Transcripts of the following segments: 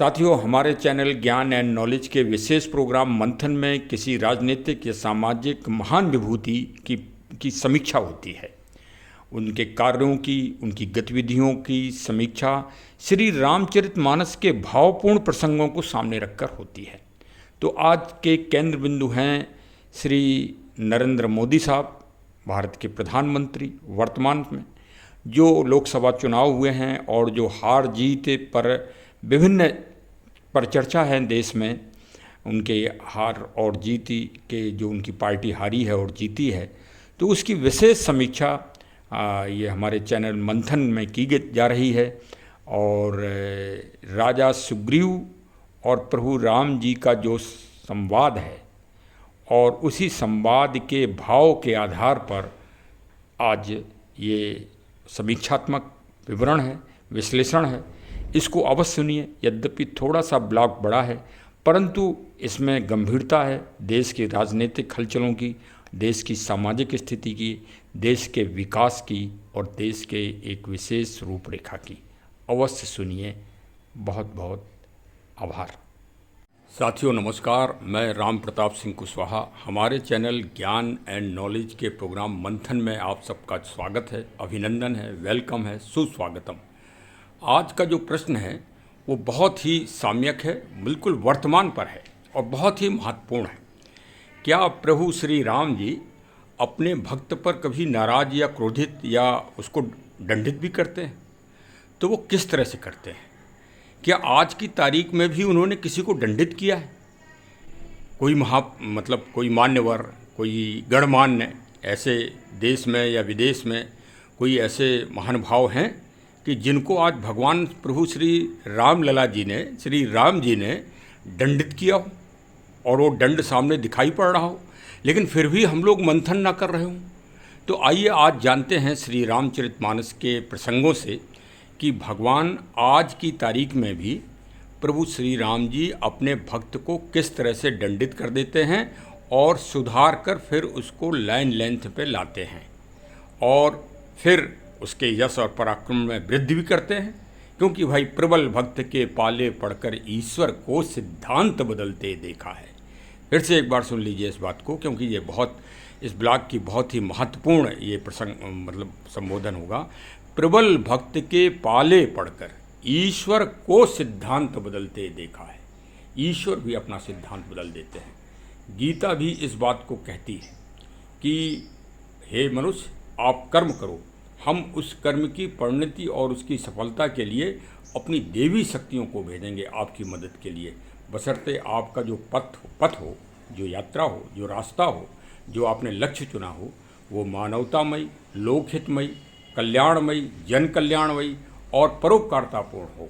साथियों, हमारे चैनल ज्ञान एंड नॉलेज के विशेष प्रोग्राम मंथन में किसी राजनीतिक या सामाजिक महान विभूति की समीक्षा होती है। उनके कार्यों की, उनकी गतिविधियों की समीक्षा श्री रामचरितमानस के भावपूर्ण प्रसंगों को सामने रखकर होती है। तो आज के केंद्र बिंदु हैं श्री नरेंद्र मोदी साहब, भारत के प्रधानमंत्री वर्तमान में, जो लोकसभा चुनाव हुए हैं और जो हार जीत पर विभिन्न पर चर्चा है देश में। उनके हार और जीती के जो उनकी पार्टी हारी है और जीती है, तो उसकी विशेष समीक्षा ये हमारे चैनल मंथन में की जा रही है। और राजा सुग्रीव और प्रभु राम जी का जो संवाद है और उसी संवाद के भाव के आधार पर आज ये समीक्षात्मक विवरण है, विश्लेषण है। इसको अवश्य सुनिए। यद्यपि थोड़ा सा ब्लॉक बड़ा है, परंतु इसमें गंभीरता है देश की राजनीतिक हलचलों की, देश की सामाजिक स्थिति की, देश के विकास की और देश के एक विशेष रूपरेखा की। अवश्य सुनिए। बहुत बहुत आभार। साथियों नमस्कार, मैं राम प्रताप सिंह कुशवाहा। हमारे चैनल ज्ञान एंड नॉलेज के प्रोग्राम मंथन में आप सबका स्वागत है, अभिनंदन है, वेलकम है, सुस्वागतम। आज का जो प्रश्न है वो बहुत ही साम्यक है, बिल्कुल वर्तमान पर है और बहुत ही महत्वपूर्ण है। क्या प्रभु श्री राम जी अपने भक्त पर कभी नाराज या क्रोधित या उसको दंडित भी करते हैं? तो वो किस तरह से करते हैं? क्या आज की तारीख में भी उन्होंने किसी को दंडित किया है? कोई मान्यवर, कोई गणमान्य ऐसे देश में या विदेश में कोई ऐसे महानुभाव हैं कि जिनको आज भगवान प्रभु श्री राम लला जी ने, श्री राम जी ने दंडित किया हो और वो दंड सामने दिखाई पड़ रहा हो, लेकिन फिर भी हम लोग मंथन ना कर रहे हों? तो आइए आज जानते हैं श्री रामचरितमानस के प्रसंगों से कि भगवान आज की तारीख में भी प्रभु श्री राम जी अपने भक्त को किस तरह से दंडित कर देते हैं और सुधार कर फिर उसको लाइन लेंथ पे लाते हैं और फिर उसके यश और पराक्रम में वृद्धि भी करते हैं। क्योंकि भाई प्रबल भक्त के पाले पढ़कर ईश्वर को सिद्धांत बदलते देखा है। फिर से एक बार सुन लीजिए इस बात को, क्योंकि ये इस ब्लॉग की बहुत ही महत्वपूर्ण ये प्रसंग संबोधन होगा। प्रबल भक्त के पाले पढ़कर ईश्वर को सिद्धांत बदलते देखा है। ईश्वर भी अपना सिद्धांत बदल देते हैं। गीता भी इस बात को कहती है कि हे मनुष्य, आप कर्म करो, हम उस कर्म की परिणति और उसकी सफलता के लिए अपनी देवी शक्तियों को भेजेंगे आपकी मदद के लिए, बशर्ते आपका जो पथ हो, जो यात्रा हो, जो रास्ता हो, जो आपने लक्ष्य चुना हो, वो मानवतामयी, लोकहितमयी, कल्याणमयी, जन कल्याणमयी और परोपकारतापूर्ण हो,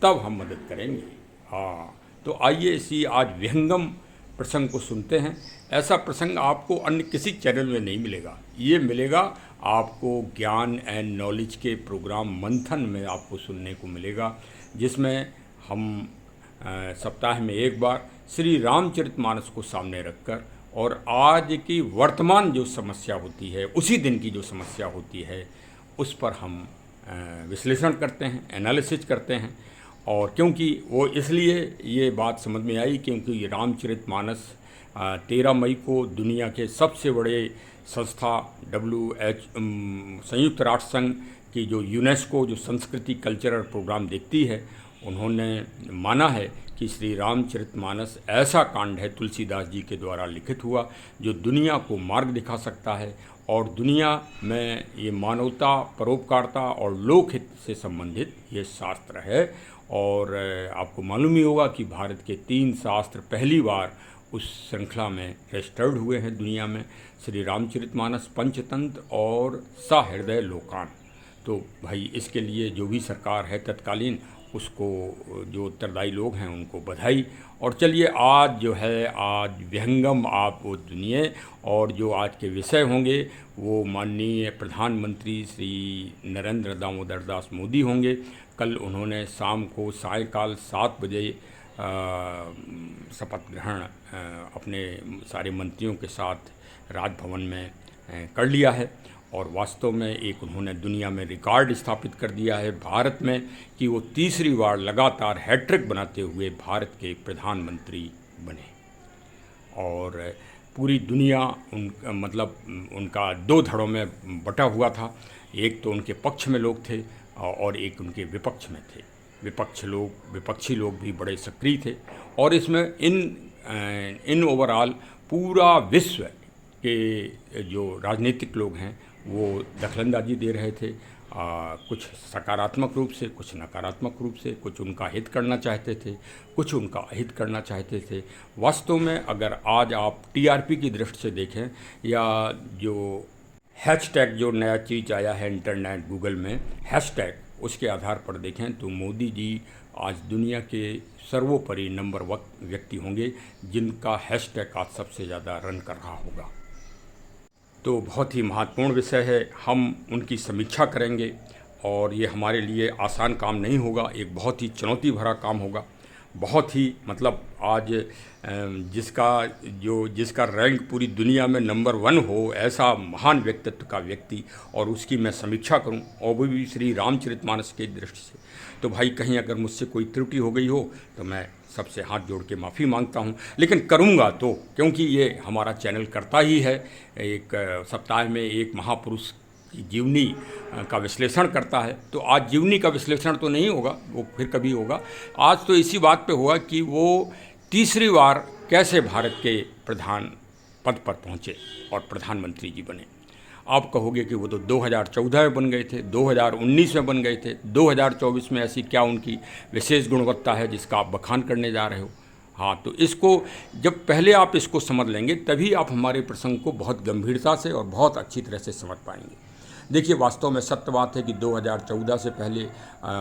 तब हम मदद करेंगे। हाँ, तो आइए इसी आज विहंगम प्रसंग को सुनते हैं। ऐसा प्रसंग आपको अन्य किसी चैनल में नहीं मिलेगा। ये मिलेगा आपको ज्ञान एंड नॉलेज के प्रोग्राम मंथन में आपको सुनने को मिलेगा, जिसमें हम सप्ताह में एक बार श्री रामचरितमानस को सामने रखकर और आज की वर्तमान जो समस्या होती है, उसी दिन की जो समस्या होती है, उस पर हम विश्लेषण करते हैं, एनालिसिस करते हैं। और क्योंकि वो इसलिए ये बात समझ में आई क्योंकि रामचरितमानस 13 मई को दुनिया के सबसे बड़े संस्था संयुक्त राष्ट्र संघ की जो यूनेस्को जो संस्कृति कल्चरल प्रोग्राम देखती है, उन्होंने माना है कि श्री रामचरितमानस ऐसा कांड है तुलसीदास जी के द्वारा लिखित हुआ जो दुनिया को मार्ग दिखा सकता है और दुनिया में ये मानवता, परोपकारता और लोकहित से संबंधित ये शास्त्र है। और आपको मालूम ही होगा कि भारत के 3 शास्त्र पहली बार उस श्रृंखला में रजिस्टर्ड हुए हैं दुनिया में, श्री रामचरितमानस, पंचतंत्र और सहृदय लोकान। तो भाई इसके लिए जो भी सरकार है तत्कालीन, उसको जो उत्तरदायी लोग हैं उनको बधाई। और चलिए आज जो है, आज विहंगम आप वो सुनिए और जो आज के विषय होंगे वो माननीय प्रधानमंत्री श्री नरेंद्र दामोदर दास मोदी होंगे। कल उन्होंने शाम को सायकाल 7 बजे शपथ ग्रहण अपने सारे मंत्रियों के साथ राजभवन में कर लिया है और वास्तव में एक उन्होंने दुनिया में रिकॉर्ड स्थापित कर दिया है भारत में कि वो तीसरी बार लगातार हैट्रिक बनाते हुए भारत के प्रधानमंत्री बने। और पूरी दुनिया उनका दो धड़ों में बटा हुआ था। एक तो उनके पक्ष में लोग थे और एक उनके विपक्ष में थे। विपक्षी लोग भी बड़े सक्रिय थे और इसमें इन ओवरऑल पूरा विश्व के जो राजनीतिक लोग हैं वो दखलंदाजी दे रहे थे, कुछ सकारात्मक रूप से, कुछ नकारात्मक रूप से, कुछ उनका हित करना चाहते थे, कुछ उनका अहित करना चाहते थे। वास्तव में अगर आज आप टीआरपी की दृष्टि से देखें या जो हैशटैग जो नया चीज़ आया है इंटरनेट गूगल में हैशटैग, उसके आधार पर देखें तो मोदी जी आज दुनिया के सर्वोपरि नंबर 1 व्यक्ति होंगे जिनका हैशटैग आज सबसे ज़्यादा रन कर रहा होगा। तो बहुत ही महत्वपूर्ण विषय है, हम उनकी समीक्षा करेंगे और ये हमारे लिए आसान काम नहीं होगा, एक बहुत ही चुनौती भरा काम होगा। बहुत ही आज जिसका रैंक पूरी दुनिया में नंबर 1 हो, ऐसा महान व्यक्तित्व का व्यक्ति, और उसकी मैं समीक्षा करूं और वो भी श्री रामचरितमानस की दृष्टि से। तो भाई कहीं अगर मुझसे कोई त्रुटि हो गई हो तो मैं सबसे हाथ जोड़ के माफ़ी मांगता हूं, लेकिन करूंगा तो, क्योंकि ये हमारा चैनल करता ही है, एक सप्ताह में एक महापुरुष की जीवनी का विश्लेषण करता है। तो आज जीवनी का विश्लेषण तो नहीं होगा, वो फिर कभी होगा। आज तो इसी बात पे होगा कि वो तीसरी बार कैसे भारत के प्रधान पद पर पहुँचे और प्रधानमंत्री जी बने। आप कहोगे कि वो तो 2014 में बन गए थे, 2019 में बन गए थे, 2024 में ऐसी क्या उनकी विशेष गुणवत्ता है जिसका आप बखान करने जा रहे हो। हाँ, तो इसको जब पहले आप इसको समझ लेंगे तभी आप हमारे प्रसंग को बहुत गंभीरता से और बहुत अच्छी तरह से समझ पाएंगे। देखिए, वास्तव में सत्य बात है कि 2014 से पहले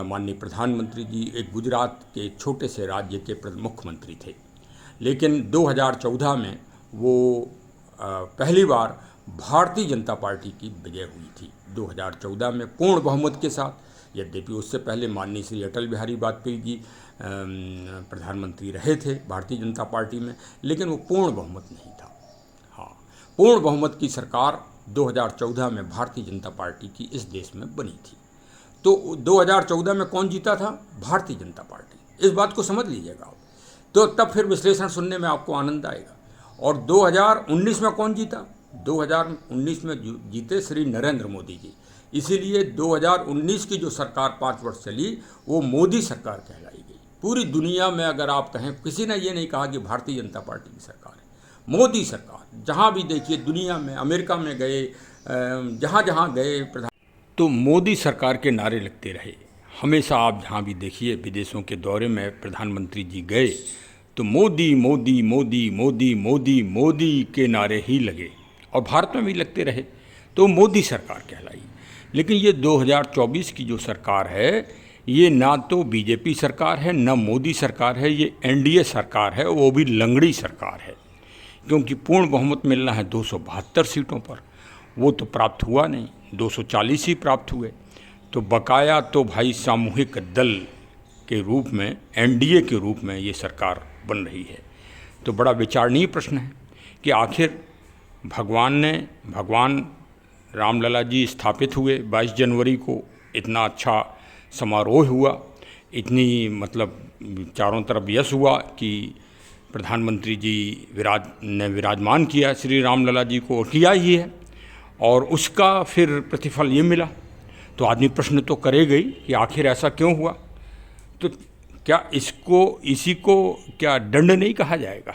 माननीय प्रधानमंत्री जी एक गुजरात के एक छोटे से राज्य के मुख्यमंत्री थे, लेकिन 2014 में वो पहली बार भारतीय जनता पार्टी की विजय हुई थी 2014 में पूर्ण बहुमत के साथ। यद्यपि उससे पहले माननीय श्री अटल बिहारी वाजपेयी जी प्रधानमंत्री रहे थे भारतीय जनता पार्टी में, लेकिन वो पूर्ण बहुमत नहीं था। हाँ, पूर्ण बहुमत की सरकार 2014 में भारतीय जनता पार्टी की इस देश में बनी थी। तो 2014 में कौन जीता था? भारतीय जनता पार्टी। इस बात को समझ लीजिएगा आप, तो तब फिर विश्लेषण सुनने में आपको आनंद आएगा। और 2019 में कौन जीता? 2019 में जीते श्री नरेंद्र मोदी जी। इसीलिए 2019 की जो सरकार 5 वर्ष चली वो मोदी सरकार कहलाई गई। पूरी दुनिया में अगर आप कहें, किसी ने ये नहीं कहा कि भारतीय जनता पार्टी की सरकार है, मोदी सरकार। जहाँ भी देखिए दुनिया में, अमेरिका में गए, जहाँ जहाँ गए प्रधान, तो मोदी सरकार के नारे लगते रहे हमेशा। आप जहाँ भी देखिए विदेशों के दौरे में प्रधानमंत्री जी गए तो मोदी मोदी मोदी मोदी मोदी मोदी के नारे ही लगे, और भारत में भी लगते रहे, तो मोदी सरकार कहलाई। लेकिन ये 2024 की जो सरकार है, ये ना तो बीजेपी सरकार है ना मोदी सरकार है, ये एनडीए सरकार है, वो भी लंगड़ी सरकार है। क्योंकि पूर्ण बहुमत मिलना है 272 सीटों पर, वो तो प्राप्त हुआ नहीं, 240 ही प्राप्त हुए। तो बकाया तो भाई सामूहिक दल के रूप में, एनडीए के रूप में ये सरकार बन रही है। तो बड़ा विचारणीय प्रश्न है कि आखिर भगवान रामलला जी स्थापित हुए 22 जनवरी को, इतना अच्छा समारोह हुआ, इतनी चारों तरफ यश हुआ कि प्रधानमंत्री जी ने विराजमान किया श्री रामलला जी को, किया ही है, और उसका फिर प्रतिफल ये मिला। तो आदमी प्रश्न तो करेगा ही कि आखिर ऐसा क्यों हुआ। तो क्या इसी को क्या दंड नहीं कहा जाएगा?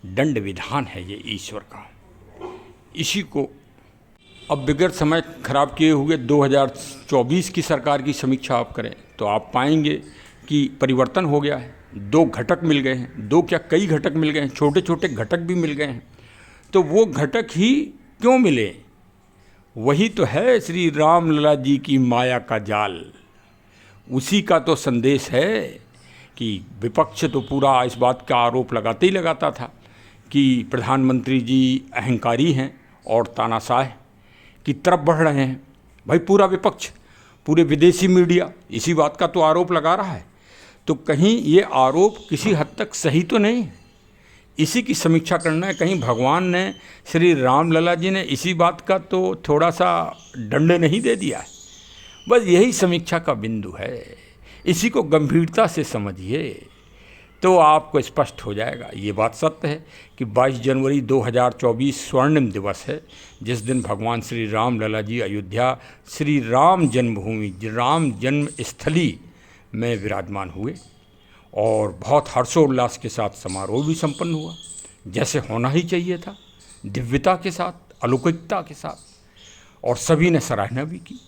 दंड विधान है ये ईश्वर का। इसी को अब बगैर समय खराब किए हुए 2024 की सरकार की समीक्षा आप करें तो आप पाएंगे कि परिवर्तन हो गया है। 2 घटक मिल गए हैं, 2 क्या कई घटक मिल गए हैं, छोटे छोटे घटक भी मिल गए हैं। तो वो घटक ही क्यों मिले? वही तो है श्री रामलला जी की माया का जाल। उसी का तो संदेश है कि विपक्ष तो पूरा इस बात का आरोप लगाते ही लगाता था कि प्रधानमंत्री जी अहंकारी हैं और तानाशाह की तरफ बढ़ रहे हैं। भाई पूरा विपक्ष, पूरे विदेशी मीडिया इसी बात का तो आरोप लगा रहा है। तो कहीं ये आरोप किसी हद तक सही तो नहीं है? इसी की समीक्षा करना है। कहीं भगवान ने, श्री राम लला जी ने इसी बात का तो थोड़ा सा दंड नहीं दे दिया है। बस यही समीक्षा का बिंदु है, इसी को गंभीरता से समझिए तो आपको स्पष्ट हो जाएगा। ये बात सत्य है कि 22 जनवरी 2024 स्वर्णिम दिवस है, जिस दिन भगवान श्री राम लला जी अयोध्या श्री राम जन्मभूमि, राम जन्म स्थली में विराजमान हुए और बहुत हर्षोल्लास के साथ समारोह भी संपन्न हुआ, जैसे होना ही चाहिए था, दिव्यता के साथ, अलौकिकता के साथ, और सभी ने सराहना भी की।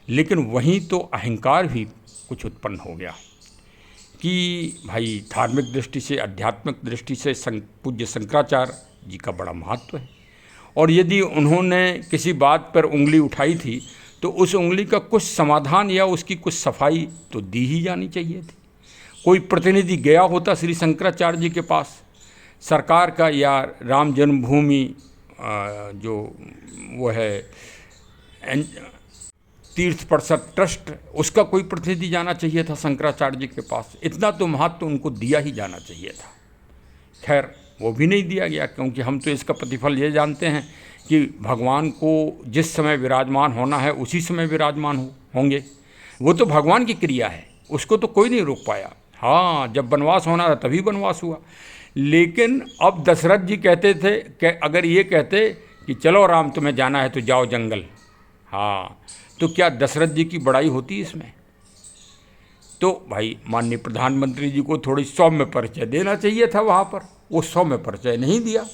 लेकिन वहीं तो अहंकार भी कुछ उत्पन्न हो गया कि भाई धार्मिक दृष्टि से, आध्यात्मिक दृष्टि से पूज्य शंकराचार्य जी का बड़ा महत्व है, और यदि उन्होंने किसी बात पर उंगली उठाई थी तो उस उंगली का कुछ समाधान या उसकी कुछ सफाई तो दी ही जानी चाहिए थी। कोई प्रतिनिधि गया होता श्री शंकराचार्य जी के पास, सरकार का या राम जन्मभूमि जो वो है तीर्थ परिषद ट्रस्ट, उसका कोई प्रतिनिधि जाना चाहिए था शंकराचार्य जी के पास। इतना तो महत्व उनको दिया ही जाना चाहिए था। खैर वो भी नहीं दिया गया, क्योंकि हम तो इसका प्रतिफल ये जानते हैं कि भगवान को जिस समय विराजमान होना है उसी समय विराजमान होंगे। वो तो भगवान की क्रिया है, उसको तो कोई नहीं रोक पाया। हाँ, जब वनवास होना था तभी वनवास हुआ। लेकिन अब दशरथ जी कहते थे कि अगर ये कहते कि चलो राम तुम्हें जाना है तो जाओ जंगल, हाँ, तो क्या दशरथ जी की बड़ाई होती इसमें? तो भाई माननीय प्रधानमंत्री जी को थोड़ी सौम्य परिचय देना चाहिए था वहाँ पर, वो सौम्य परिचय नहीं दिया।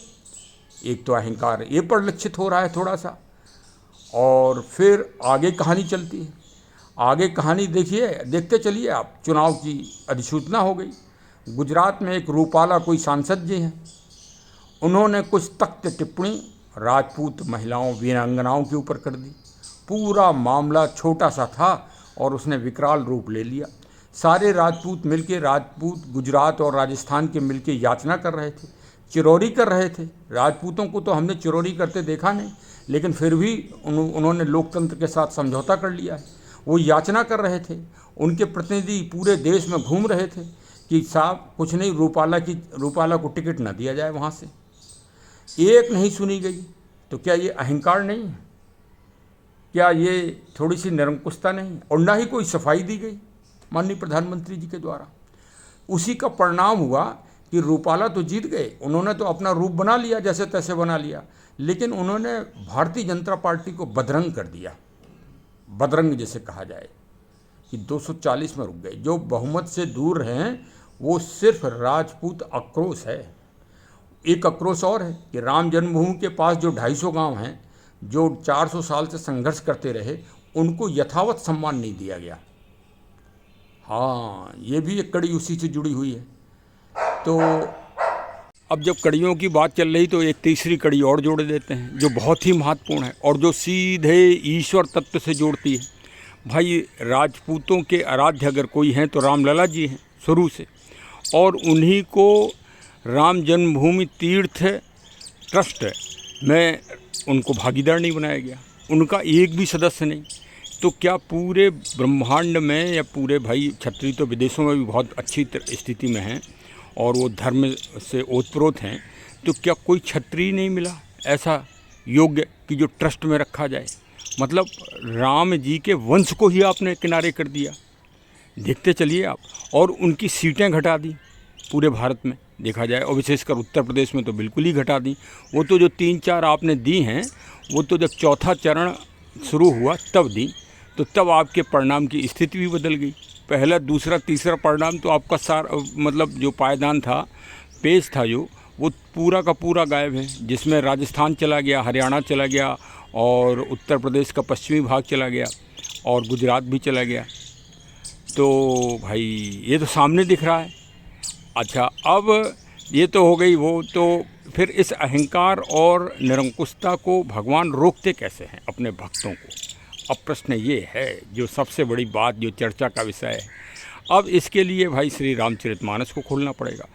एक तो अहंकार ये परिलक्षित हो रहा है थोड़ा सा, और फिर आगे कहानी चलती है। आगे कहानी देखिए, देखते चलिए आप। चुनाव की अधिसूचना हो गई। गुजरात में एक रूपाला कोई सांसद जी हैं, उन्होंने कुछ तख्त टिप्पणी राजपूत महिलाओं, वीरांगनाओं के ऊपर कर दी। पूरा मामला छोटा सा था और उसने विकराल रूप ले लिया। सारे राजपूत मिलके, राजपूत गुजरात और राजस्थान के मिलके याचना कर रहे थे, चिरौरी कर रहे थे। राजपूतों को तो हमने चिरौरी करते देखा नहीं, लेकिन फिर भी उन्होंने लोकतंत्र के साथ समझौता कर लिया है। वो याचना कर रहे थे, उनके प्रतिनिधि पूरे देश में घूम रहे थे कि साहब कुछ नहीं, रूपाला को टिकट न दिया जाए वहाँ से। एक नहीं सुनी गई। तो क्या ये अहंकार नहीं है? क्या ये थोड़ी सी निरंकुशता नहीं? और ना ही कोई सफाई दी गई माननीय प्रधानमंत्री जी के द्वारा। उसी का परिणाम हुआ कि रूपाला तो जीत गए, उन्होंने तो अपना रूप बना लिया, जैसे तैसे बना लिया, लेकिन उन्होंने भारतीय जनता पार्टी को बदरंग कर दिया। बदरंग जैसे कहा जाए कि 240 में रुक गए। जो बहुमत से दूर हैं वो सिर्फ राजपूत आक्रोश है। एक आक्रोश और है कि राम जन्मभूमि के पास जो 250 गांव हैं, जो 400 साल से संघर्ष करते रहे, उनको यथावत सम्मान नहीं दिया गया। हाँ, ये भी एक कड़ी उसी से जुड़ी हुई है। तो अब जब कड़ियों की बात चल रही तो एक तीसरी कड़ी और जोड़ देते हैं जो बहुत ही महत्वपूर्ण है और जो सीधे ईश्वर तत्व से जोड़ती है। भाई राजपूतों के आराध्य अगर कोई हैं तो रामलला जी हैं शुरू से, और उन्हीं को राम जन्मभूमि तीर्थ ट्रस्ट में उनको भागीदार नहीं बनाया गया, उनका एक भी सदस्य नहीं। तो क्या पूरे ब्रह्मांड में या पूरे, भाई क्षत्रिय तो विदेशों में भी बहुत अच्छी स्थिति में हैं और वो धर्म से ओतप्रोत हैं, तो क्या कोई क्षत्रिय नहीं मिला ऐसा योग्य कि जो ट्रस्ट में रखा जाए? मतलब राम जी के वंश को ही आपने किनारे कर दिया। देखते चलिए आप। और उनकी सीटें घटा दी पूरे भारत में देखा जाए, और विशेषकर उत्तर प्रदेश में तो बिल्कुल ही घटा दी। वो तो जो 3-4 आपने दी हैं, वो तो जब चौथा चरण शुरू हुआ तब दी, तो तब आपके परिणाम की स्थिति भी बदल गई। पहला, दूसरा, तीसरा परिणाम तो आपका मतलब जो पायदान था, पेज था जो, वो पूरा का पूरा गायब है, जिसमें राजस्थान चला गया, हरियाणा चला गया और उत्तर प्रदेश का पश्चिमी भाग चला गया और गुजरात भी चला गया। तो भाई ये तो सामने दिख रहा है। अच्छा, अब ये तो हो गई वो, तो फिर इस अहंकार और निरंकुशता को भगवान रोकते कैसे हैं अपने भक्तों को? अब प्रश्न ये है जो सबसे बड़ी बात, जो चर्चा का विषय है। अब इसके लिए भाई श्री रामचरितमानस को खोलना पड़ेगा,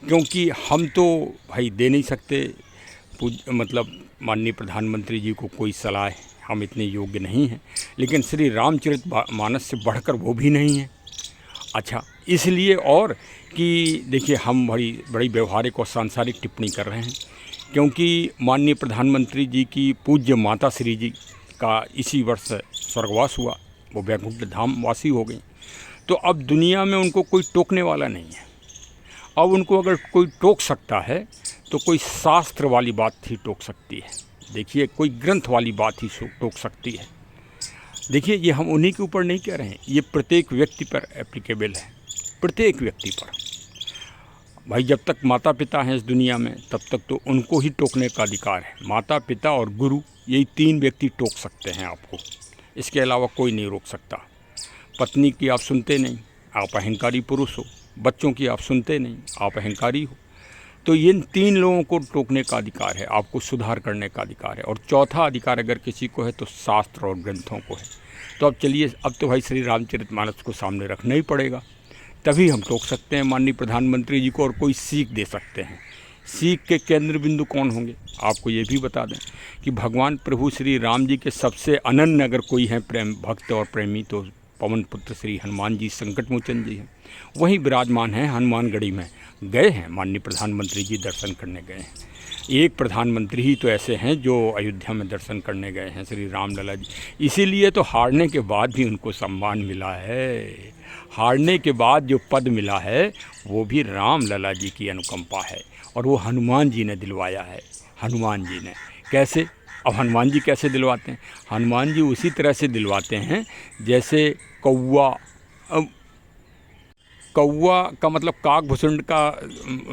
क्योंकि हम तो भाई दे नहीं सकते मतलब माननीय प्रधानमंत्री जी को कोई सलाह, हम इतने योग्य नहीं हैं, लेकिन श्री रामचरितमानस से बढ़कर वो भी नहीं है। अच्छा, इसलिए और कि देखिए हम बड़ी बड़ी व्यवहारिक और सांसारिक टिप्पणी कर रहे हैं, क्योंकि माननीय प्रधानमंत्री जी की पूज्य माता श्री जी का इसी वर्ष स्वर्गवास हुआ, वो वैकुंठ धाम वासी हो गई। तो अब दुनिया में उनको कोई टोकने वाला नहीं है। अब उनको अगर कोई टोक सकता है तो कोई शास्त्र वाली बात ही टोक सकती है। देखिए, कोई ग्रंथ वाली बात ही टोक सकती है। देखिए, ये हम उन्हीं के ऊपर नहीं कह रहे हैं, ये प्रत्येक व्यक्ति पर एप्लीकेबल है, प्रत्येक व्यक्ति पर। भाई, जब तक माता पिता हैं इस दुनिया में तब तक तो उनको ही टोकने का अधिकार है। माता पिता और गुरु, यही 3 व्यक्ति टोक सकते हैं आपको, इसके अलावा कोई नहीं रोक सकता। पत्नी की आप सुनते नहीं, आप अहंकारी पुरुष हो। बच्चों की आप सुनते नहीं, आप अहंकारी हो। तो इन 3 लोगों को टोकने का अधिकार है, आपको सुधार करने का अधिकार है। और चौथा अधिकार अगर किसी को है तो शास्त्र और ग्रंथों को है। तो अब चलिए, अब तो भाई श्री रामचरितमानस को सामने रखना ही पड़ेगा, तभी हम टोक सकते हैं माननीय प्रधानमंत्री जी को और कोई सीख दे सकते हैं। सीख के केंद्र बिंदु कौन होंगे, आपको ये भी बता दें कि भगवान प्रभु श्री राम जी के सबसे अनन्य अगर कोई हैं प्रेम भक्त और प्रेमी तो पवन पुत्र श्री हनुमान जी संकट मोचन जी हैं। वहीं विराजमान हैं हनुमानगढ़ी में। गए हैं माननीय प्रधानमंत्री जी, दर्शन करने गए हैं। एक प्रधानमंत्री ही तो ऐसे हैं जो अयोध्या में दर्शन करने गए हैं, श्री रामलला जी। इसीलिए तो हारने के बाद भी उनको सम्मान मिला है। हारने के बाद जो पद मिला है वो भी रामलला जी की अनुकंपा है, और वो हनुमान जी ने दिलवाया है। हनुमान जी ने कैसे, अब हनुमान जी कैसे दिलवाते हैं? हनुमान जी उसी तरह से दिलवाते हैं जैसे कौवा। कौवा का मतलब काकभूषुंड का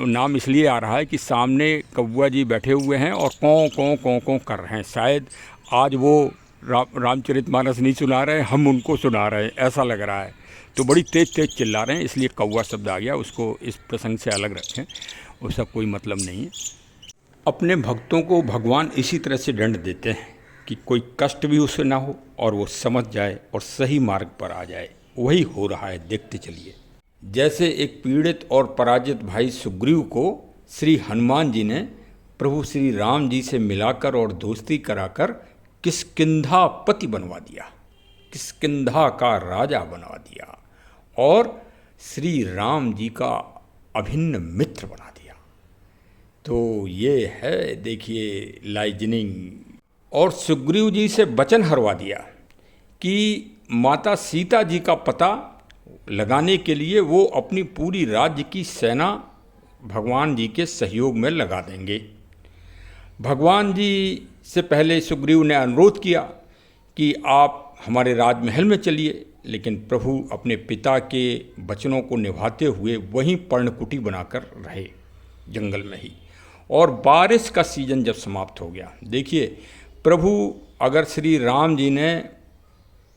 नाम इसलिए आ रहा है कि सामने कौवा जी बैठे हुए हैं और कौं कर रहे हैं। शायद आज वो रामचरितमानस नहीं सुना रहे हैं, हम उनको सुना रहे हैं, ऐसा लग रहा है। तो बड़ी तेज़ चिल्ला रहे हैं, इसलिए कौवा शब्द आ गया। उसको इस प्रसंग से अलग रखें, उसका कोई मतलब नहीं है। अपने भक्तों को भगवान इसी तरह से दंड देते हैं कि कोई कष्ट भी उसे ना हो और वो समझ जाए और सही मार्ग पर आ जाए। वही हो रहा है, देखते चलिए। जैसे एक पीड़ित और पराजित भाई सुग्रीव को श्री हनुमान जी ने प्रभु श्री राम जी से मिलाकर और दोस्ती कराकर किष्किंधा पति बनवा दिया, किष्किंधा का राजा बनवा दिया और श्री राम जी का अभिन्न मित्र बना दिया। तो ये है, देखिए, लाइजनिंग। और सुग्रीव जी से वचन हरवा दिया कि माता सीता जी का पता लगाने के लिए वो अपनी पूरी राज्य की सेना भगवान जी के सहयोग में लगा देंगे। भगवान जी से पहले सुग्रीव ने अनुरोध किया कि आप हमारे राजमहल में चलिए, लेकिन प्रभु अपने पिता के वचनों को निभाते हुए वहीं पर्णकुटी बनाकर रहे जंगल में ही। और बारिश का सीजन जब समाप्त हो गया, देखिए प्रभु अगर श्री राम जी ने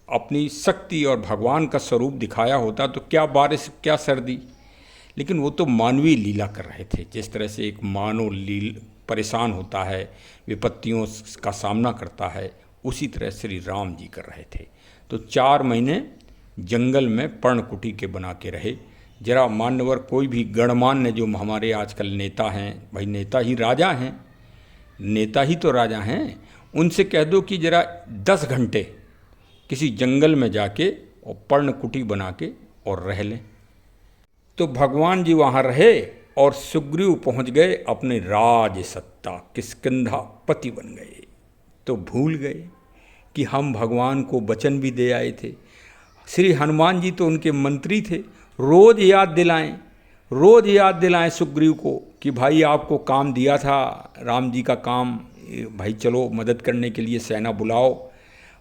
अपनी शक्ति और भगवान का स्वरूप दिखाया होता तो क्या बारिश क्या सर्दी, लेकिन वो तो मानवीय लीला कर रहे थे। जिस तरह से एक मानव परेशान होता है, विपत्तियों का सामना करता है, उसी तरह श्री राम जी कर रहे थे। तो 4 महीने जंगल में पर्णकुटी के बना के रहे। जरा मान्यवर कोई भी गणमान्य जो हमारे आजकल नेता हैं, भाई नेता ही राजा हैं, नेता ही तो राजा हैं, उनसे कह दो कि जरा 10 घंटे किसी जंगल में जाके और पर्णकुटी बना के और रह लें। तो भगवान जी वहाँ रहे और सुग्रीव पहुँच गए अपने राज सत्ता, किष्किंधा पति बन गए। तो भूल गए कि हम भगवान को वचन भी दे आए थे। श्री हनुमान जी तो उनके मंत्री थे, रोज़ याद दिलाएं सुग्रीव को कि भाई आपको काम दिया था, राम जी का काम, भाई चलो मदद करने के लिए सेना बुलाओ।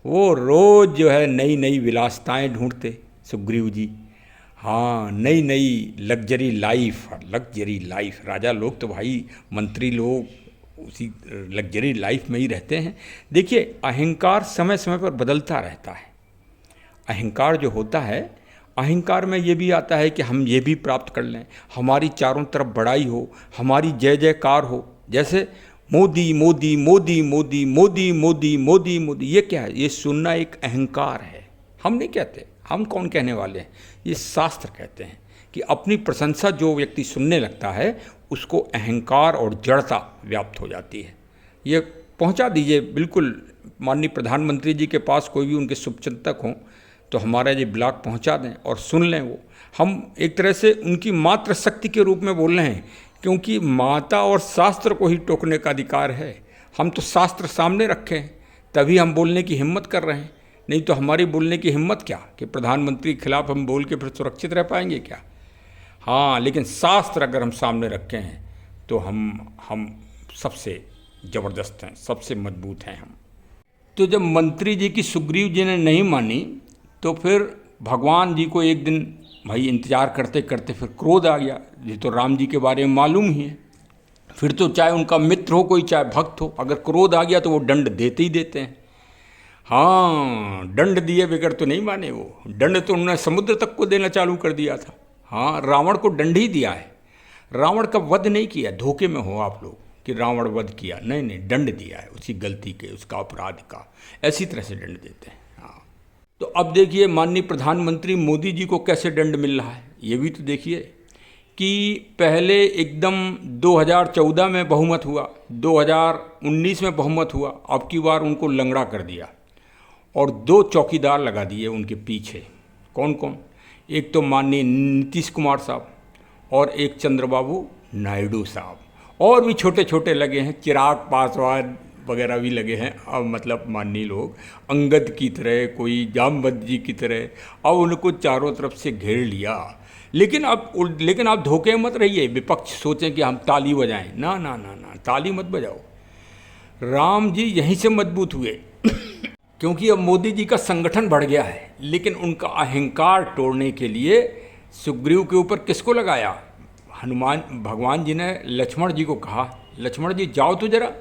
वो रोज़ जो है नई नई विलासिताएं ढूंढते सुग्रीव जी। हाँ, नई नई लग्जरी लाइफ। राजा लोग तो भाई, मंत्री लोग उसी लग्जरी लाइफ में ही रहते हैं। देखिए, अहंकार समय समय पर बदलता रहता है। अहंकार जो होता है, अहंकार में ये भी आता है कि हम ये भी प्राप्त कर लें, हमारी चारों तरफ बड़ाई हो, हमारी जय जयकार हो। जैसे मोदी मोदी मोदी मोदी मोदी मोदी मोदी मोदी, ये क्या है? ये सुनना एक अहंकार है। हम नहीं कहते, हम कौन कहने वाले हैं, ये शास्त्र कहते हैं कि अपनी प्रशंसा जो व्यक्ति सुनने लगता है उसको अहंकार और जड़ता व्याप्त हो जाती है। ये पहुंचा दीजिए बिल्कुल माननीय प्रधानमंत्री जी के पास, कोई भी उनके शुभचिंतक हों तो हमारा ये ब्लॉग पहुंचा दें और सुन लें वो। हम एक तरह से उनकी मात्र शक्ति के रूप में बोल रहे हैं, क्योंकि माता और शास्त्र को ही टोकने का अधिकार है। हम तो शास्त्र सामने रखे हैं, तभी हम बोलने की हिम्मत कर रहे हैं। नहीं तो हमारी बोलने की हिम्मत क्या कि प्रधानमंत्री के खिलाफ हम बोल के फिर सुरक्षित रह पाएंगे क्या? हाँ, लेकिन शास्त्र अगर हम सामने रखे हैं तो हम सबसे ज़बरदस्त हैं, सबसे मजबूत हैं हम। तो जब मंत्री जी की सुग्रीव जी ने नहीं मानी तो फिर भगवान जी को एक दिन भाई इंतज़ार करते करते फिर क्रोध आ गया। ये तो राम जी के बारे में मालूम ही है, फिर तो चाहे उनका मित्र हो कोई, चाहे भक्त हो, अगर क्रोध आ गया तो वो दंड देते ही देते हैं। हाँ, दंड दिए बगैर तो नहीं माने वो। दंड तो उन्होंने समुद्र तक को देना चालू कर दिया था। हाँ, रावण को दंड ही दिया है। रावण का वध नहीं किया, धोखे में हो आप लोग कि रावण वध किया, नहीं नहीं, दंड दिया है उसकी गलती के, उसका अपराध का। ऐसी तरह से दंड देते हैं। हाँ, तो अब देखिए माननीय प्रधानमंत्री मोदी जी को कैसे दंड मिल रहा है, ये भी तो देखिए कि पहले एकदम 2014 में बहुमत हुआ, 2019 में बहुमत हुआ, अब की बार उनको लंगड़ा कर दिया और 2 चौकीदार लगा दिए उनके पीछे। कौन कौन? एक तो माननीय नीतीश कुमार साहब और एक चंद्रबाबू नायडू साहब, और भी छोटे छोटे लगे हैं, चिराग पासवान वगैरह भी लगे हैं। अब मतलब माननीय लोग अंगद की तरह, कोई जामवंत जी की तरह, अब उनको चारों तरफ से घेर लिया। लेकिन आप धोखे मत रहिए, विपक्ष सोचें कि हम ताली बजाएं। ना ना ना ना, ताली मत बजाओ। राम जी यहीं से मजबूत हुए क्योंकि अब मोदी जी का संगठन बढ़ गया है, लेकिन उनका अहंकार तोड़ने के लिए सुग्रीव के ऊपर किसको लगाया? भगवान जी ने लक्ष्मण जी को कहा, लक्ष्मण जी जाओ तो जरा,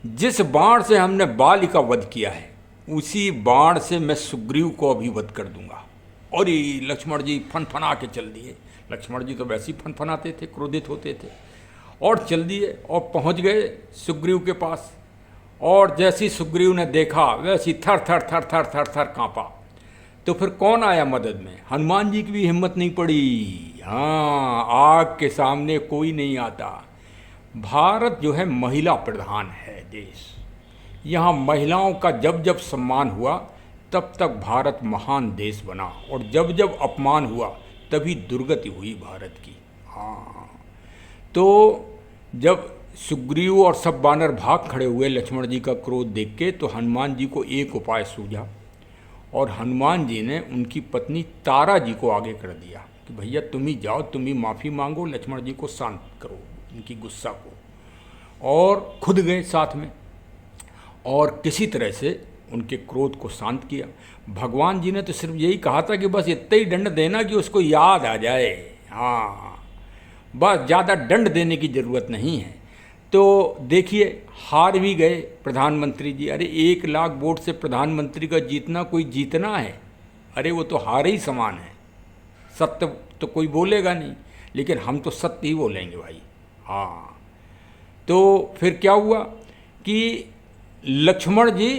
जिस बाण से हमने बाली का वध किया है उसी बाण से मैं सुग्रीव को अभी वध कर दूंगा। और ये लक्ष्मण जी फनफना के चल दिए। लक्ष्मण जी तो वैसे ही फनफनाते थे, क्रोधित होते थे, और चल दिए और पहुंच गए सुग्रीव के पास। और जैसी सुग्रीव ने देखा वैसी थर थर थर थर थर थर कांपा। तो फिर कौन आया मदद में? हनुमान जी की भी हिम्मत नहीं पड़ी। हाँ, आग के सामने कोई नहीं आता। भारत जो है महिला प्रधान है देश, यहाँ महिलाओं का जब जब सम्मान हुआ तब तक भारत महान देश बना, और जब जब अपमान हुआ तभी दुर्गति हुई भारत की। हाँ, तो जब सुग्रीव और सब बानर भाग खड़े हुए लक्ष्मण जी का क्रोध देख के, तो हनुमान जी को एक उपाय सूझा, और हनुमान जी ने उनकी पत्नी तारा जी को आगे कर दिया कि भैया तुम ही जाओ, तुम ही माफ़ी मांगो, लक्ष्मण जी को शांत करो, इनकी गुस्सा को। और खुद गए साथ में और किसी तरह से उनके क्रोध को शांत किया। भगवान जी ने तो सिर्फ यही कहा था कि बस इतना ही दंड देना कि उसको याद आ जाए। हाँ, बस ज़्यादा दंड देने की ज़रूरत नहीं है। तो देखिए हार भी गए प्रधानमंत्री जी। अरे 1 लाख वोट से प्रधानमंत्री का जीतना कोई जीतना है? अरे वो तो हार ही समान है। सत्य तो कोई बोलेगा नहीं, लेकिन हम तो सत्य ही बोलेंगे भाई। हाँ, तो फिर क्या हुआ कि लक्ष्मण जी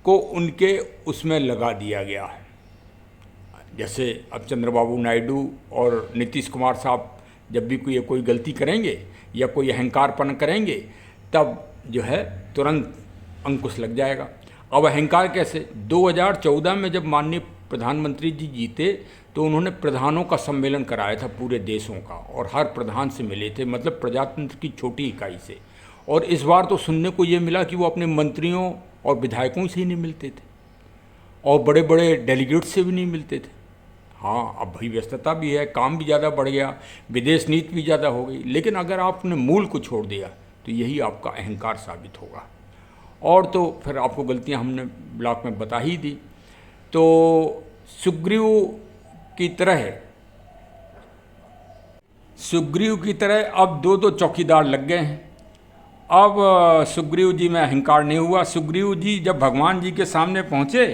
को उनके उसमें लगा दिया गया। जैसे अब चंद्रबाबू नायडू और नीतीश कुमार साहब जब भी कोई गलती करेंगे या कोई अहंकारपन करेंगे, तब जो है तुरंत अंकुश लग जाएगा। अब अहंकार कैसे? 2014 में जब माननीय प्रधानमंत्री जी जीते तो उन्होंने प्रधानों का सम्मेलन कराया था पूरे देशों का, और हर प्रधान से मिले थे, मतलब प्रजातंत्र की छोटी इकाई से। और इस बार तो सुनने को ये मिला कि वो अपने मंत्रियों और विधायकों से ही नहीं मिलते थे, और बड़े बड़े डेलीगेट से भी नहीं मिलते थे। हाँ, अब भाई व्यस्तता भी है, काम भी ज़्यादा बढ़ गया, विदेश नीति भी ज़्यादा हो गई, लेकिन अगर आपने मूल को छोड़ दिया तो यही आपका अहंकार साबित होगा। और तो फिर आपको गलतियां हमने ब्लॉक में बता ही दी। तो सुग्रीव की तरह अब 2 चौकीदार लग गए हैं। अब सुग्रीव जी में अहंकार नहीं हुआ। सुग्रीव जी जब भगवान जी के सामने पहुँचे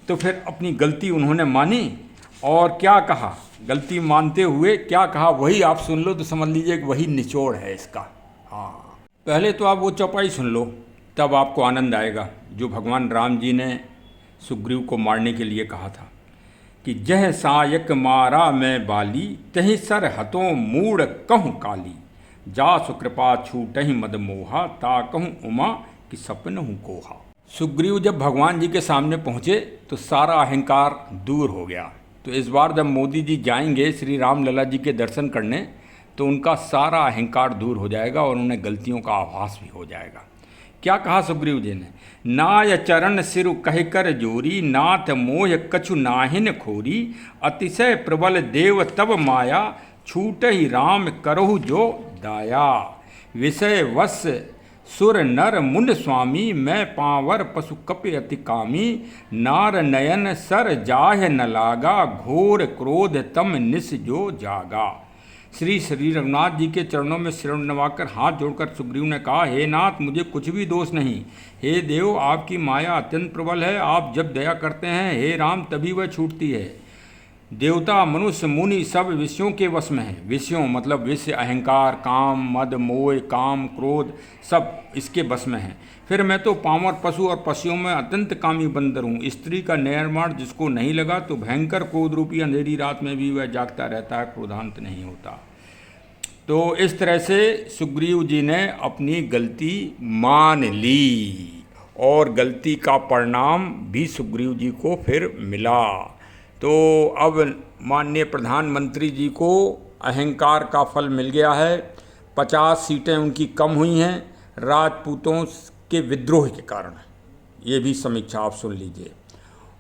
तो फिर अपनी गलती उन्होंने मानी, और क्या कहा, गलती मानते हुए क्या कहा वही आप सुन लो, तो समझ लीजिए कि वही निचोड़ है इसका। हाँ, पहले तो आप वो चौपाई सुन लो, तब आपको आनंद आएगा जो भगवान राम जी ने सुग्रीव को मारने के लिए कहा था कि जह सायक मारा मैं बाली, तहि सर हतों मूड़ कहूँ काली, जा सुकृपा छूटहि मद मोहा, ता कहूँ उमा कि सपन हूँ कोहा। सुग्रीव जब भगवान जी के सामने पहुँचे तो सारा अहंकार दूर हो गया। तो इस बार जब मोदी जी जाएंगे श्री राम लला जी के दर्शन करने, तो उनका सारा अहंकार दूर हो जाएगा और उन्हें गलतियों का आभास भी हो जाएगा। क्या कहा सुग्रीव जी ने, नाय चरण सिरु कह कर जोरी, नाथ मोह कछु नाहिन खोरी, अतिशय प्रबल देव तब माया, छूट ही राम करहु जो दाया। विषय वश सुर नर मुंड स्वामी, मैं पावर पशु कपि अति कामी, नार नयन सर जाह न लागा, घोर क्रोध तम निस जो जागा। श्री रघुनाथ जी के चरणों में सिर नवाकर हाथ जोड़कर सुग्रीव ने कहा, हे नाथ, मुझे कुछ भी दोष नहीं। हे देव, आपकी माया अत्यंत प्रबल है, आप जब दया करते हैं हे राम तभी वह छूटती है। देवता मनुष्य मुनि सब विषयों के वश में है। विषयों मतलब विषय, अहंकार, काम, मद, मोह, काम, क्रोध सब इसके वश में है। फिर मैं तो पामर पशु और पशुओं में अत्यंत कामी बंदर हूँ। स्त्री का निर्माण जिसको नहीं लगा तो भयंकर क्रोध रूपी अंधेरी रात में भी वह जागता रहता है, क्रोधांत नहीं होता। तो इस तरह से सुग्रीव जी ने अपनी गलती मान ली और गलती का परिणाम भी सुग्रीव जी को फिर मिला। तो अब माननीय प्रधानमंत्री जी को अहंकार का फल मिल गया है। 50 सीटें उनकी कम हुई हैं राजपूतों के विद्रोह के कारण। ये भी समीक्षा आप सुन लीजिए।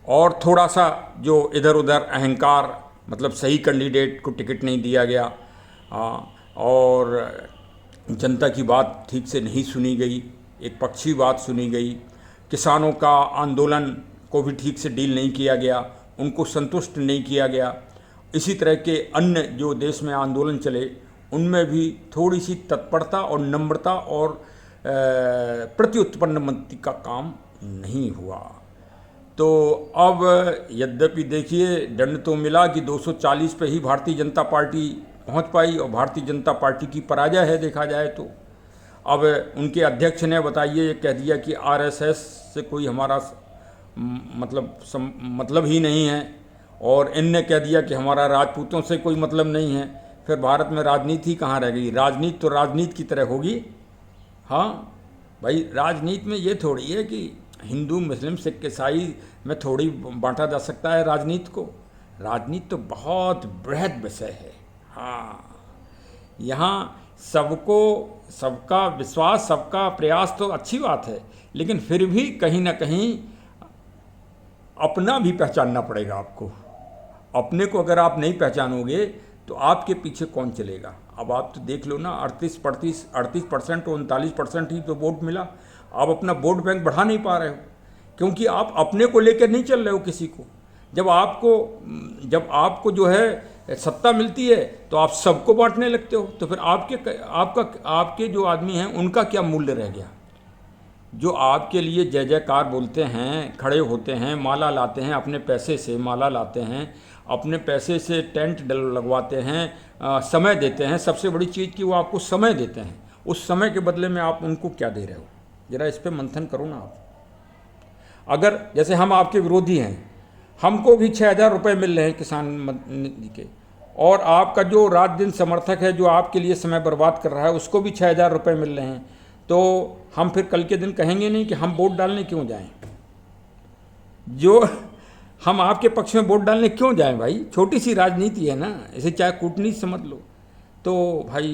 और थोड़ा सा जो इधर उधर अहंकार, मतलब सही कैंडिडेट को टिकट नहीं दिया गया और जनता की बात ठीक से नहीं सुनी गई, एक पक्षी बात सुनी गई। किसानों का आंदोलन को भी ठीक से डील नहीं किया गया, उनको संतुष्ट नहीं किया गया। इसी तरह के अन्य जो देश में आंदोलन चले उनमें भी थोड़ी सी तत्परता और नम्रता और प्रत्युत्पन्नमति का काम नहीं हुआ। तो अब यद्यपि देखिए दंड तो मिला कि 240 पे ही भारतीय जनता पार्टी पहुंच पाई और भारतीय जनता पार्टी की पराजय है देखा जाए तो। अब उनके अध्यक्ष ने बताइए कह दिया कि आरएसएस से कोई हमारा मतलब ही नहीं है, और इनने कह दिया कि हमारा राजपूतों से कोई मतलब नहीं है। फिर भारत में राजनीति कहाँ रह गई? राजनीति तो राजनीति की तरह होगी। हाँ भाई, राजनीति में ये थोड़ी है कि हिंदू मुस्लिम सिख ईसाई में थोड़ी बांटा जा सकता है राजनीति को। राजनीति तो बहुत बृहद विषय है। हाँ, यहाँ सबको, सबका विश्वास, सबका प्रयास तो अच्छी बात है, लेकिन फिर भी कहीं ना कहीं अपना भी पहचानना पड़ेगा आपको। अपने को अगर आप नहीं पहचानोगे तो आपके पीछे कौन चलेगा? अब आप तो देख लो ना, 38% और 39% ही तो वोट मिला। आप अपना वोट बैंक बढ़ा नहीं पा रहे हो क्योंकि आप अपने को लेकर नहीं चल रहे हो किसी को। जब आपको जो है सत्ता मिलती है तो आप सबको बांटने लगते हो, तो फिर आपके जो आदमी हैं उनका क्या मूल्य रह गया? जो आपके लिए जय जयकार बोलते हैं, खड़े होते हैं, माला लाते हैं, अपने पैसे से माला लाते हैं, अपने पैसे से टेंट लगवाते हैं, समय देते हैं। सबसे बड़ी चीज़ कि वो आपको समय देते हैं। उस समय के बदले में आप उनको क्या दे रहे हो? ज़रा इस पर मंथन करो ना आप। अगर जैसे हम आपके विरोधी हैं, हमको भी 6,000 रुपये मिल रहे हैं किसान जी के, और आपका जो रात दिन समर्थक है जो आपके लिए समय बर्बाद कर रहा है उसको भी 6,000 रुपये मिल रहे हैं, तो हम फिर कल के दिन कहेंगे नहीं कि हम वोट डालने क्यों जाएं? जो हम आपके पक्ष में वोट डालने क्यों जाएं भाई? छोटी सी राजनीति है ना, इसे चाहे कूटनीति समझ लो। तो भाई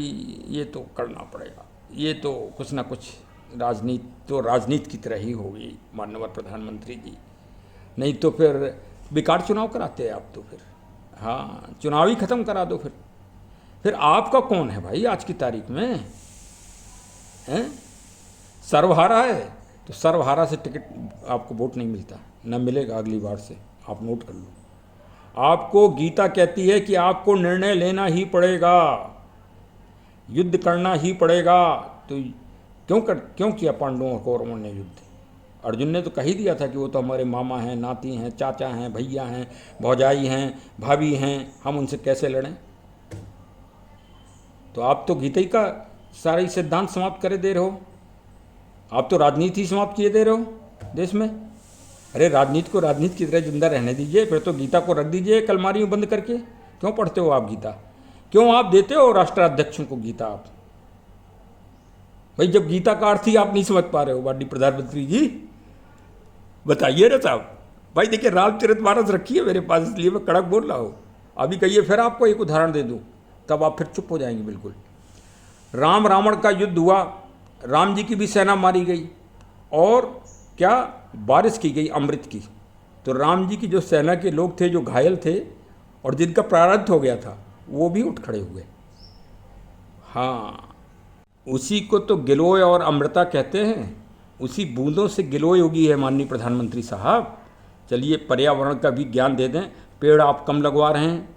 ये तो करना पड़ेगा, ये तो कुछ ना कुछ राजनीति की तरह ही होगी माननीय प्रधानमंत्री जी। नहीं तो फिर बेकार चुनाव कराते हैं आप तो फिर। हाँ, चुनाव ही ख़त्म करा दो फिर आपका कौन है भाई आज की तारीख में? हैं? सर्वहारा है तो सर्वहारा से टिकट आपको वोट नहीं मिलता, न मिलेगा अगली बार से, आप नोट कर लो। आपको गीता कहती है कि आपको निर्णय लेना ही पड़ेगा, युद्ध करना ही पड़ेगा। तो क्यों किया पांडवों और कौरवों ने युद्ध? अर्जुन ने तो कह ही दिया था कि वो तो हमारे मामा हैं, नाती हैं, चाचा हैं, भैया हैं, भौजाई हैं, भाभी हैं, हम उनसे कैसे लड़ें? तो आप तो गीता ही का सारे सिद्धांत समाप्त करे दे रहे हो। आप तो राजनीति समाप्त किए दे रहे हो देश में। अरे राजनीति को राजनीति की तरह जिंदा रहने दीजिए, फिर तो गीता को रख दीजिए अलमारी में बंद करके। क्यों पढ़ते हो आप गीता? क्यों आप देते हो राष्ट्राध्यक्षों को गीता? आप भाई जब गीता का अर्थ ही आप नहीं समझ पा रहे हो, माननीय प्रधानमंत्री जी बताइए ना साहब। भाई देखिए रामचरितमानस रखी है मेरे पास, इसलिए मैं कड़क बोल रहा हूँ। अभी कहिए फिर आपको एक उदाहरण दे दूँ, तब आप फिर चुप हो जाएंगे बिल्कुल। राम रावण का युद्ध हुआ, राम जी की भी सेना मारी गई, और क्या बारिश की गई अमृत की। तो राम जी की जो सेना के लोग थे जो घायल थे और जिनका प्रारब्ध हो गया था, वो भी उठ खड़े हुए। हाँ, उसी को तो गिलोय और अमृता कहते हैं, उसी बूंदों से गिलोय होगी है माननीय प्रधानमंत्री साहब। चलिए पर्यावरण का भी ज्ञान दे दें, पेड़ आप कम लगवा रहे हैं।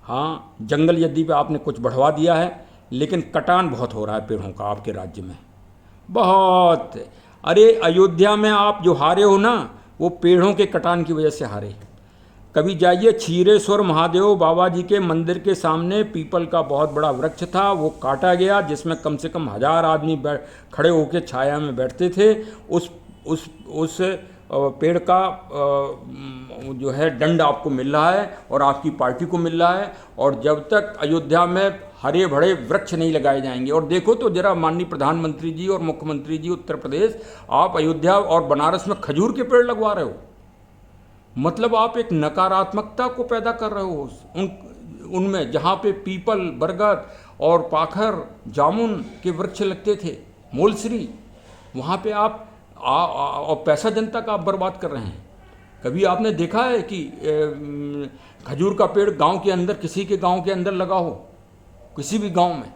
हाँ, जंगल यदि भी आपने कुछ बढ़वा दिया है, लेकिन कटान बहुत हो रहा है पेड़ों का आपके राज्य में, बहुत। अरे अयोध्या में आप जो हारे हो ना, वो पेड़ों के कटान की वजह से हारे। कभी जाइए क्षीरेश्वर महादेव बाबा जी के मंदिर के सामने पीपल का बहुत बड़ा वृक्ष था, वो काटा गया, जिसमें कम से कम 1000 आदमी खड़े होकर छाया में बैठते थे। उस पेड़ का जो है दंड आपको मिल रहा है और आपकी पार्टी को मिल रहा है। और जब तक अयोध्या में हरे भरे वृक्ष नहीं लगाए जाएंगे, और देखो तो जरा माननीय प्रधानमंत्री जी और मुख्यमंत्री जी उत्तर प्रदेश, आप अयोध्या और बनारस में खजूर के पेड़ लगवा रहे हो, मतलब आप एक नकारात्मकता को पैदा कर रहे हो उनमें, जहाँ पे पीपल, बरगद और पाखर, जामुन के वृक्ष लगते थे, मोलसरी, वहाँ पे आप और पैसा जनता का आप बर्बाद कर रहे हैं। कभी आपने देखा है कि खजूर का पेड़ गांव के अंदर, किसी के गांव के अंदर लगा हो, किसी भी गांव में,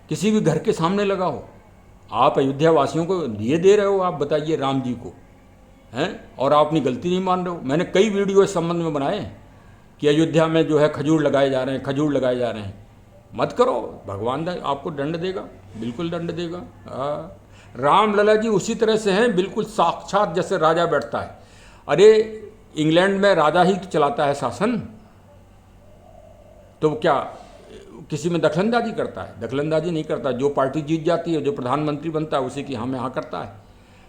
किसी भी घर के सामने लगा हो? आप अयोध्या वासियों को ये दे रहे हो, आप बताइए, राम जी को हैं, और आप अपनी गलती नहीं मान रहे हो। मैंने कई वीडियो इस संबंध में बनाए हैं कि अयोध्या में जो है खजूर लगाए जा रहे हैं, खजूर लगाए जा रहे हैं। मत करो, भगवान आपको दंड देगा, बिल्कुल दंड देगा। राम लला जी उसी तरह से हैं, बिल्कुल साक्षात जैसे राजा बैठता है। अरे इंग्लैंड में राजा ही चलाता है शासन, तो क्या किसी में दखलंदाजी करता है? दखलंदाजी नहीं करता। जो पार्टी जीत जाती है, जो प्रधानमंत्री बनता है, उसी की हम यहाँ करता है।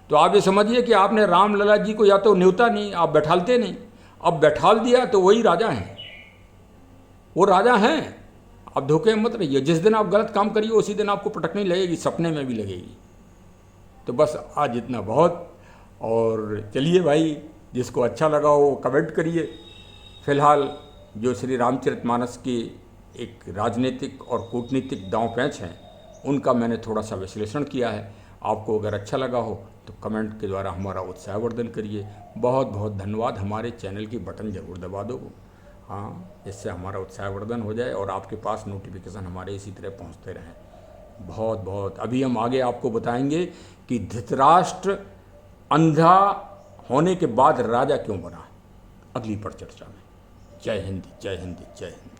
तो आप ये समझिए कि आपने राम लला जी को या तो न्योता नहीं, आप बैठालते नहीं, अब बैठाल दिया तो वही राजा हैं, वो राजा हैं। आप धोखे में मत रहिए, जिस दिन आप गलत काम करिए उसी दिन आपको पटकनी लगेगी, सपने में भी लगेगी। तो बस आज इतना बहुत। और चलिए भाई, जिसको अच्छा लगा हो कमेंट करिए। फिलहाल जो श्री रामचरितमानस की एक राजनीतिक और कूटनीतिक दांव पैंच हैं, उनका मैंने थोड़ा सा विश्लेषण किया है। आपको अगर अच्छा लगा हो तो कमेंट के द्वारा हमारा उत्साहवर्धन करिए। बहुत बहुत धन्यवाद। हमारे चैनल की बटन ज़रूर दबा दो, हाँ, इससे हमारा उत्साहवर्धन हो जाए और आपके पास नोटिफिकेशन हमारे इसी तरह पहुंचते रहें। बहुत बहुत। अभी हम आगे आपको बताएंगे कि धृतराष्ट्र अंधा होने के बाद राजा क्यों बना, अगली पर चर्चा में। जय हिंद, जय हिंद, जय हिंद।